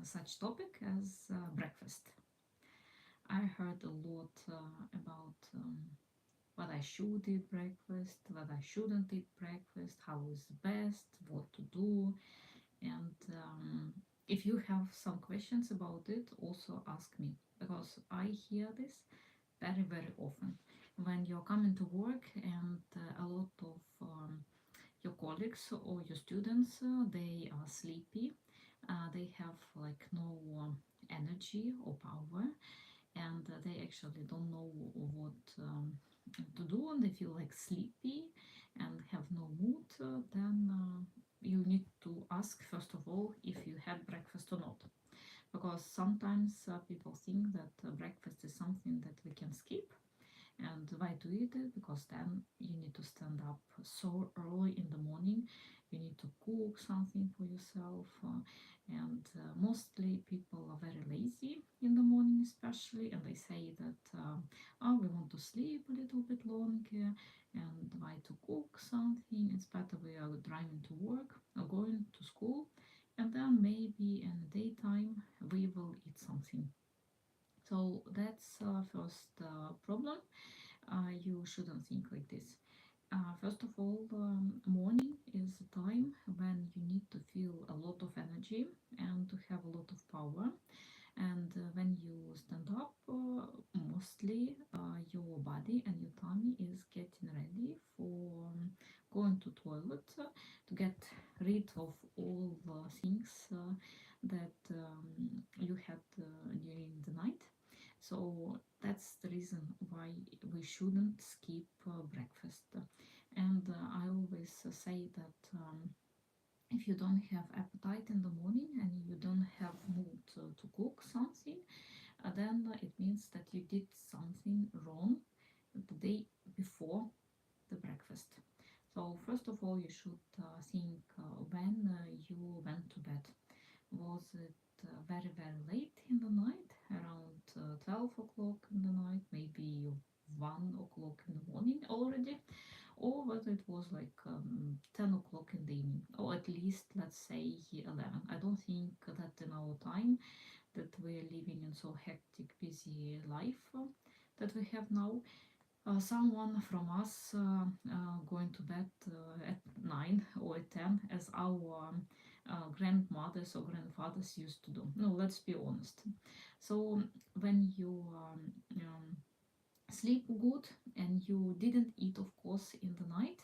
such topic as breakfast. I heard a lot about what I should eat breakfast, what I shouldn't eat breakfast, how is best, what to do, and if you have some questions about it, also ask me because I hear this very often when you're coming to work and a lot of your colleagues or your students they are sleepy, they have like no energy or power, and they actually don't know what to do, and they feel like sleepy and have no mood, then you need to ask first of all if you had breakfast or not, because sometimes people think that breakfast is something that we can skip. And why to eat it? Because then you need to stand up so early in the morning. You need to cook something for yourself, and mostly people are very lazy in the morning, especially, and they say that oh, we want to sleep a little bit longer, and why to cook something? It's better we are driving to work or going to school, and then maybe in the daytime we will eat something. So that's first problem. You shouldn't think like this. First of all, morning is a time when you need to feel a lot of energy and to have a lot of power. And when you stand up, mostly your body and your tummy is getting ready for going to toilet, to get rid of all the things that you had during the night. So that's the reason why we shouldn't skip breakfast. And I always say that if you don't have appetite in the morning and you don't have mood to cook something, then it means that you did something wrong the day before the breakfast. So first of all, you should think when you went to bed. Was it very late in the night, around 12 o'clock in the night, maybe 1 o'clock in the morning already, or whether it was like 10 o'clock in the evening, or at least let's say 11. I don't think that in our time that we're living in so hectic, busy life that we have now, someone from us going to bed at 9 or at 10 as our grandmothers or grandfathers used to do. No, let's be honest. So when you sleep good and you didn't eat, of course, in the night,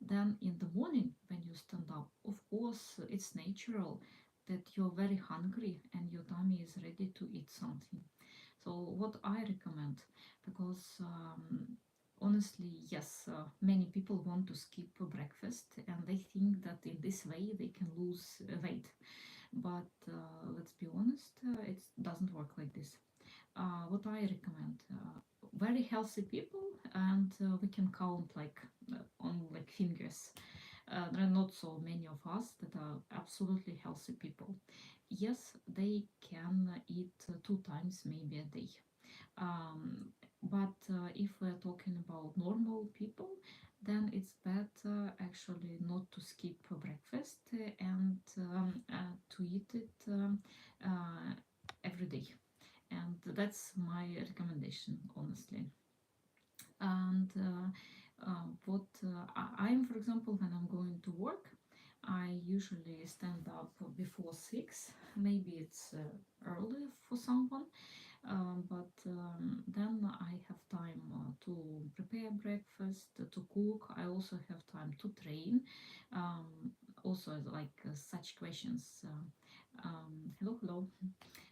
then in the morning when you stand up, of course, it's natural that you're very hungry and your tummy is ready to eat something. So what I recommend, because honestly, yes, many people want to skip breakfast and they think that in this way they can lose weight. But let's be honest, it doesn't work like this. What I recommend, very healthy people, and we can count like on like fingers. There are not so many of us that are absolutely healthy people. Yes, they can eat 2 times maybe a day. But if we're talking about normal people, then it's better actually not to skip breakfast and to eat it every day. And that's my recommendation, honestly. And what I'm, for example, when I'm going to work, I usually stand up before 6. Maybe it's early for someone, but then I have time to prepare breakfast, to cook. I also have time to train. Also, like such questions. Hello.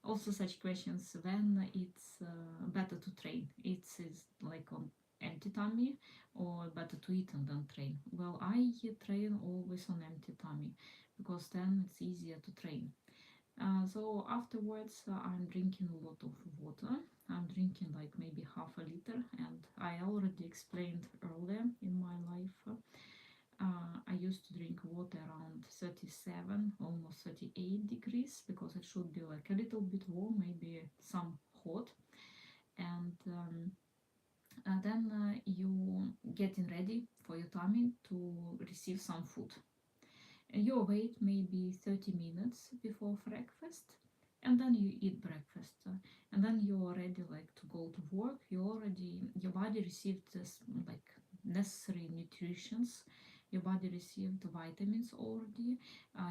Also, such questions when it's better to train. It's like on empty tummy or better to eat and then train. Well, I train always on empty tummy because then it's easier to train. So afterwards, I'm drinking a lot of water. I'm drinking like maybe half a liter, and I already explained earlier in my life. I used to drink water around 37, almost 38 degrees because it should be like a little bit warm, maybe some hot. And then you getting ready for your tummy to receive some food. You wait maybe 30 minutes before breakfast, and then you eat breakfast, and then you're ready like to go to work. Your body received this like necessary nutritions, your body received vitamins already,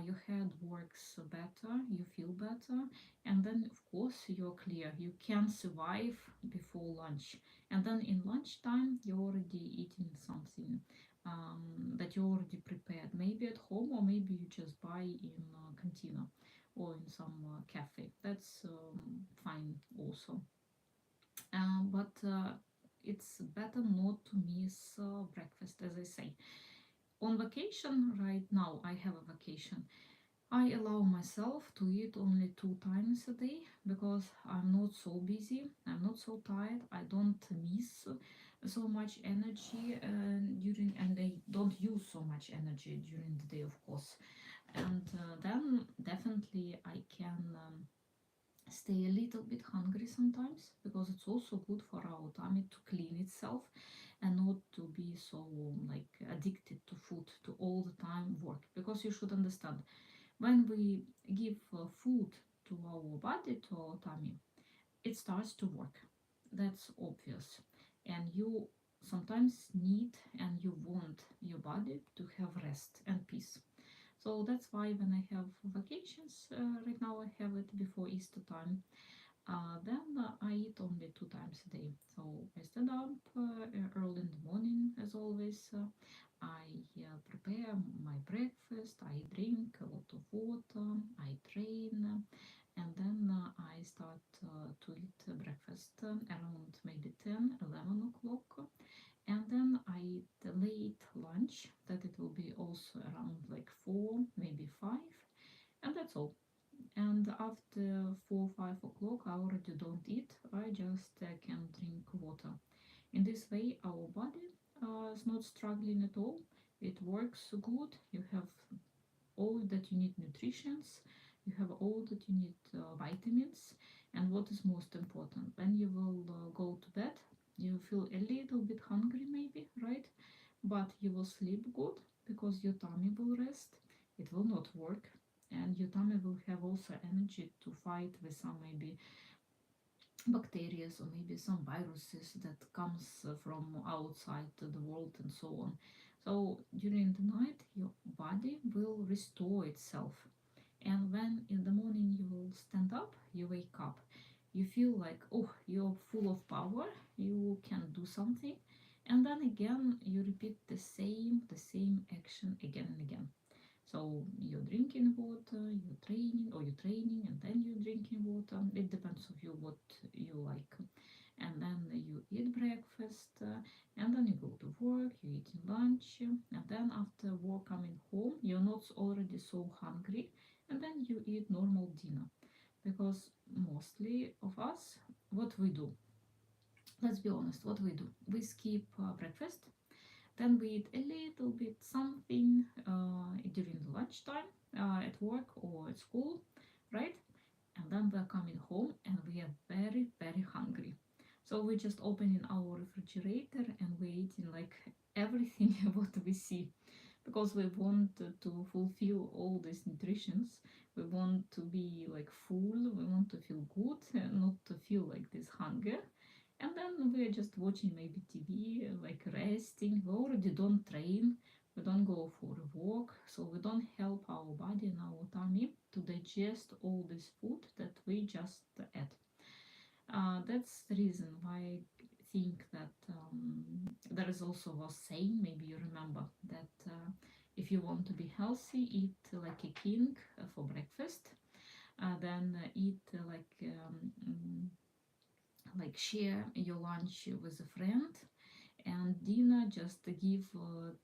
your head works better, you feel better, and then of course you're clear, you can survive before lunch. And then in lunchtime you're already eating something that you already prepared, maybe at home, or maybe you just buy in cantina or in some cafe. That's fine also. But it's better not to miss breakfast, as I say. On vacation, right now, I have a vacation. I allow myself to eat only 2 times a day because I'm not so busy, I'm not so tired, I don't miss so much energy during, and I don't use so much energy during the day, of course. And then definitely I can stay a little bit hungry sometimes because it's also good for our tummy to clean itself and not to be so like addicted to food to all the time work. Because you should understand, when we give food to our body, to our tummy, it starts to work. That's obvious. And you sometimes need and you want your body to have rest and peace. So that's why when I have vacations, right now I have it before Easter time, then I eat only 2 times a day. So I stand up early in the morning, as always. I prepare my breakfast. I drink a lot of water. I train, and then I start to eat breakfast around maybe 10, 11 o'clock. And then I eat a late lunch, that it will be also around like 4, maybe 5, and that's all. And after 4 5 o'clock I already don't eat, I just can drink water. In this way our body is not struggling at all, it works good, you have all that you need nutritions, you have all that you need vitamins. And what is most important, when you will go to bed, you feel a little bit hungry maybe, right? But you will sleep good because your tummy will rest, it will not work, and your tummy will have also energy to fight with some maybe bacteria or maybe some viruses that comes from outside the world and so on. So during the night your body will restore itself, and when in the morning you will stand up, you wake up, you feel like, oh, you're full of power, you can do something, and then again you repeat the same action again and again. So you're drinking water, you're training, and then you're drinking water. It depends of you what you like. And then you eat breakfast, and then you go to work, you eat lunch, and then after work coming home, you're not already so hungry, and then you eat normal dinner. Because mostly of us, what we do, let's be honest, what we do, we skip breakfast, then we eat a little bit something during the lunchtime at work or at school, right? And then we're coming home and we are very, very hungry. So we just opening our refrigerator and we're eating like everything what we see, because we want to fulfill all these nutritions. We want to be like full, we want to feel good, not to feel like this hunger. And then we're just watching maybe TV, like resting. We already don't train, we don't go for a walk, so we don't help our body and our tummy to digest all this food that we just ate. That's the reason why I think that there is also a saying, maybe you remember, that if you want to be healthy, eat like a king for breakfast, then eat like share your lunch with a friend, and dinner just give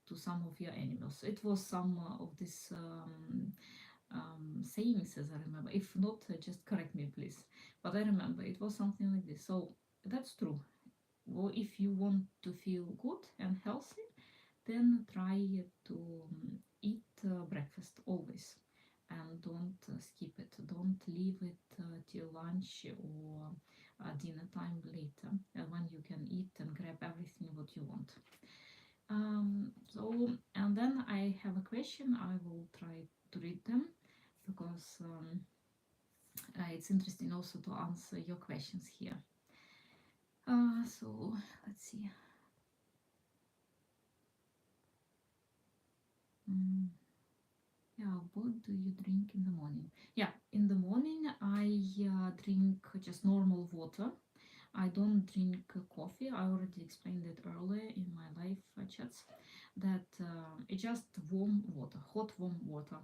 to some of your animals. It was some of this sayings, as I remember. If not, just correct me, please. But I remember it was something like this. So that's true. Well, if you want to feel good and healthy, then try to eat breakfast always, and don't skip it. Don't leave it till lunch or dinner time later, when you can eat and grab everything what you want. So, and then I have a question. I will try to read them because It's interesting also to answer your questions here. So let's see. Mm, yeah, what do you drink in the morning? Yeah, in the morning I drink just normal water. I don't drink coffee. I already explained it earlier in my live chats that it's just warm water, hot warm water.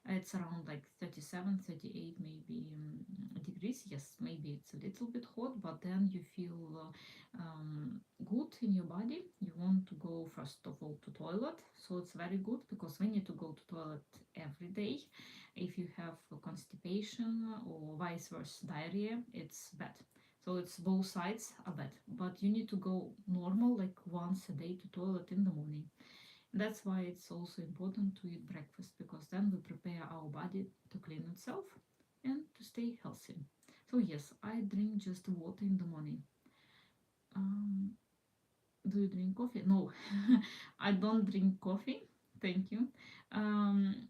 It's around like 37, 38 maybe degrees. Yes, maybe it's a little bit hot, but then you feel good in your body. You want to go first of all to toilet, so it's very good because we need to go to toilet every day. If you have constipation or vice versa diarrhea, it's bad. So it's both sides are bad, but you need to go normal like once a day to toilet in the morning. That's why it's also important to eat breakfast because then we prepare our body to clean itself and to stay healthy. So yes, I drink just water in the morning. Um, do you drink coffee? No, I don't drink coffee. Thank you. Um,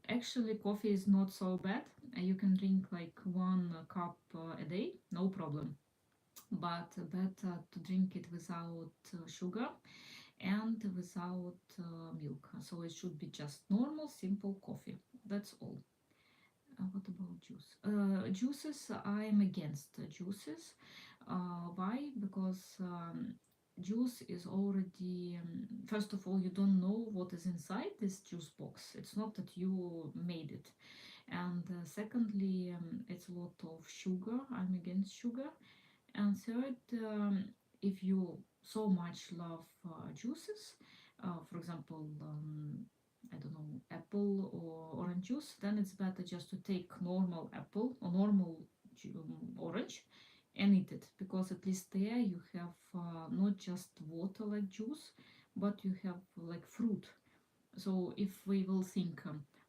Actually, coffee is not so bad. You can drink like 1 cup a day, no problem. But better to drink it without sugar and without milk. So it should be just normal, simple coffee. That's all. What about juice? Juices, I'm against juices. Why? Because juice is already, first of all, you don't know what is inside this juice box. It's not that you made it. And secondly, it's a lot of sugar. I'm against sugar. And third, if you so much love juices, for example, I don't know, apple or orange juice, then it's better just to take normal apple or normal orange and eat it because at least there you have not just water like juice, but you have like fruit. So if we will think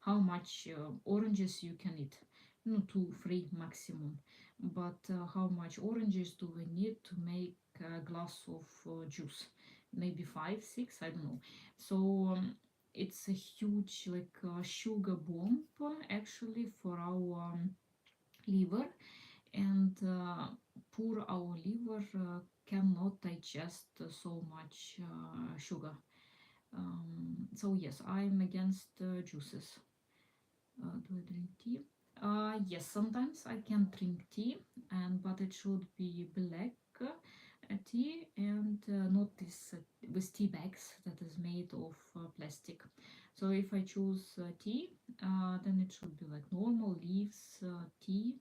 how much oranges you can eat, no, 2, 3 maximum, but how much oranges do we need to make a glass of juice? Maybe 5, 6, I don't know. So it's a huge like sugar bomb actually for our liver, and poor our liver cannot digest so much sugar. So yes, I'm against juices. Do I drink tea? Yes, sometimes I can drink tea, and but it should be black tea and not this with tea bags that is made of plastic. So if I choose tea, then it should be like normal leaves tea,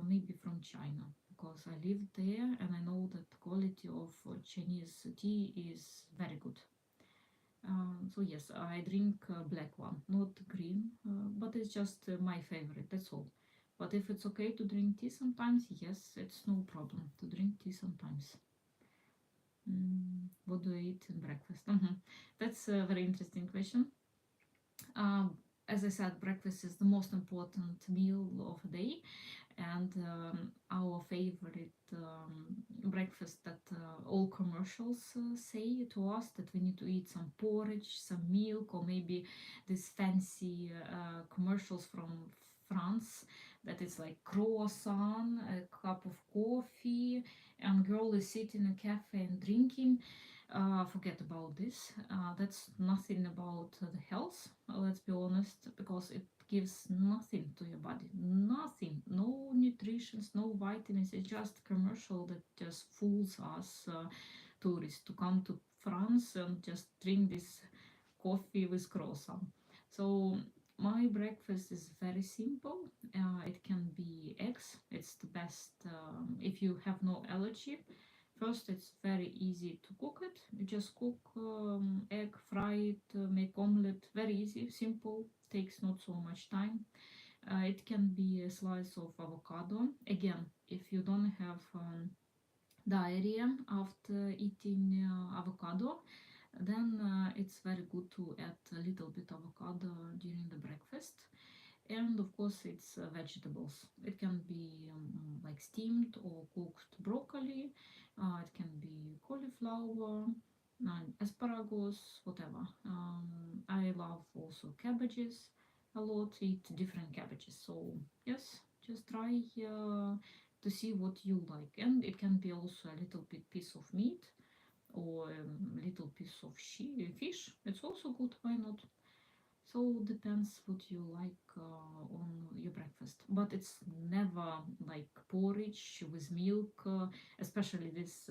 maybe from China because I lived there and I know that the quality of Chinese tea is very good. So yes, I drink black one, not green, but it's just my favorite. That's all. But if it's okay to drink tea sometimes, yes, it's no problem to drink tea sometimes. What do I eat in breakfast? That's a very interesting question. As I said, breakfast is the most important meal of the day, and our favorite breakfast that all commercials say to us that we need to eat some porridge, some milk, or maybe these fancy commercials from France that it's like croissant, a cup of coffee, and girl is sitting in a cafe and drinking. Forget about this. That's nothing about the health, let's be honest, because it gives nothing to your body. Nothing. No nutrition, no vitamins. It's just commercial that just fools us tourists to come to France and just drink this coffee with croissant. So my breakfast is very simple. It can be eggs. It's the best if you have no allergy. First, it's very easy to cook it. You just cook egg, fry it, make omelette. Very easy, simple, takes not so much time. It can be a slice of avocado. Again, if you don't have diarrhea after eating avocado, then it's very good to add a little bit avocado during the breakfast. And of course, it's vegetables. It can be like steamed or cooked broccoli. It can be cauliflower, asparagus, whatever. I love also cabbages a lot. Eat different cabbages. So yes, Just try to see what you like, and it can be also a little bit piece of meat or a little piece of fish. It's also good. Why not? So depends what you like on your breakfast, but it's never like porridge with milk, especially this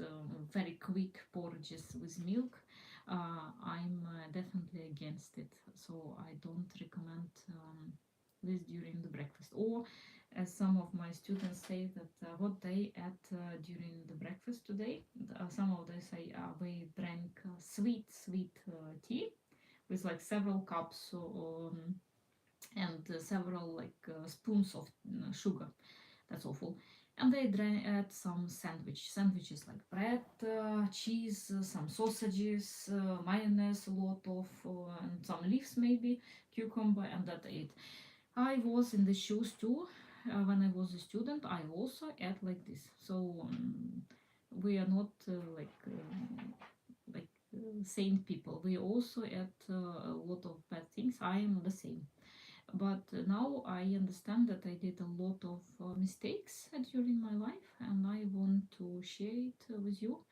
very quick porridges with milk. I'm definitely against it, so I don't recommend this during the breakfast. Or as some of my students say that what they ate during the breakfast today, some of them say they drank sweet tea with like several cups and several like spoons of sugar. That's awful. And they add some sandwiches like bread, cheese, some sausages, mayonnaise, a lot of, and some leaves maybe, cucumber, and that it. I was in the shoes too. When I was a student, I also ate like this. So we are not like sane people. We also ate a lot of bad things. I am the same. But now I understand that I did a lot of mistakes during my life, and I want to share it with you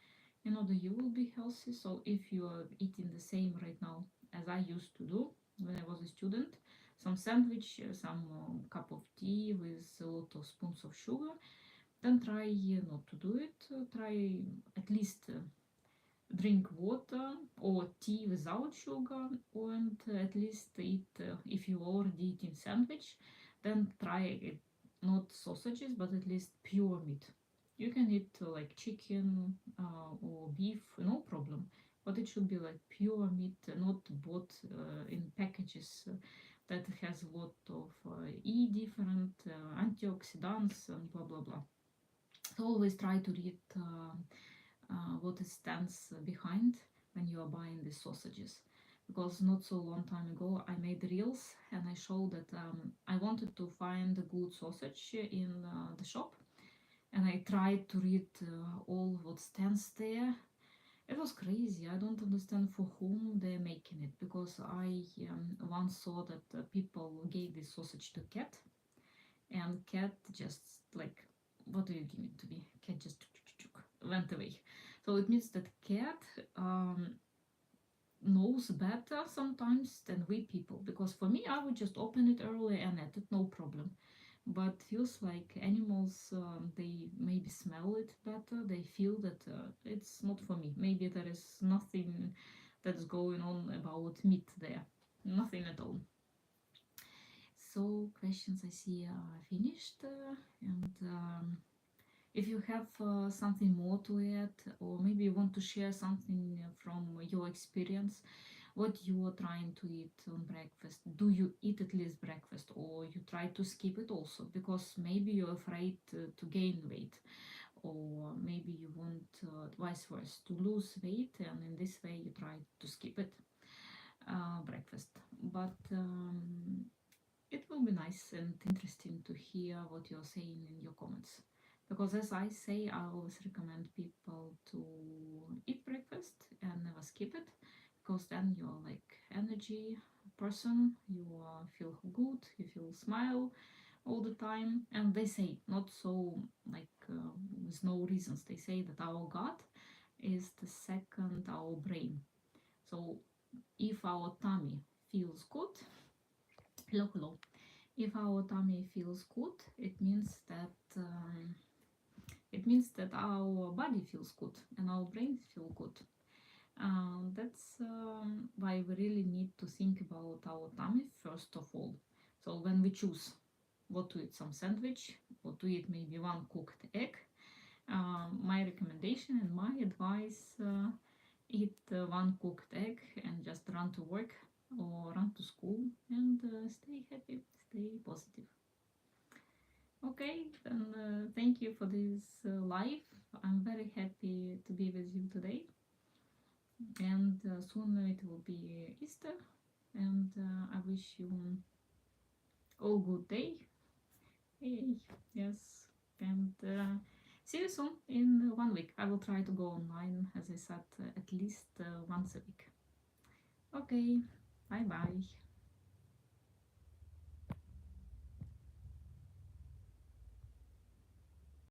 in order you will be healthy. So if you are eating the same right now as I used to do when I was a student, some sandwich, some cup of tea with a lot of spoons of sugar, then try not to do it. Try at least drink water or tea without sugar, and at least eat, if you already eating sandwich, then try it, not sausages but at least pure meat. You can eat like chicken or beef, no problem, but it should be like pure meat, not bought in packages that has a lot of different antioxidants and blah blah blah. So always try to read what it stands behind when you are buying the sausages. Because not so long time ago I made reels and I showed that I wanted to find a good sausage in the shop, and I tried to read all what stands there. It was crazy. I don't understand for whom they're making it, because I once saw that people gave this sausage to cat, and cat just like, what do you give it to me? Cat just went away. So it means that cat knows better sometimes than we people. Because for me, I would just open it early and eat it, no problem. But feels like animals, they maybe smell it better. They feel that it's not for me. Maybe there is nothing that's going on about meat there. Nothing at all. So questions I see are finished, and if you have something more to add, or maybe you want to share something from your experience, what you are trying to eat on breakfast, do you eat at least breakfast, or you try to skip it also because maybe you're afraid to gain weight, or maybe you want vice versa to lose weight, and in this way you try to skip it, breakfast. But it will be nice and interesting to hear what you're saying in your comments. Because as I say, I always recommend people to eat breakfast and never skip it, because then you're like energy person, you feel good, you feel smile all the time. And they say, not so like with no reasons, they say that our gut is the second our brain. So if our tummy feels good, hello hello, if our tummy feels good, it means that our body feels good and our brains feel good. That's why we really need to think about our tummy first of all. So when we choose what to eat, some sandwich, or to eat maybe one cooked egg, my recommendation and my advice, eat one cooked egg and just run to work or run to school, and stay happy, stay positive. Okay, then thank you for this live. I'm very happy to be with you today, and soon it will be Easter, and I wish you all good day. Hey, yes, and see you soon in 1 week. I will try to go online, as I said, at least once a week. Okay, bye bye.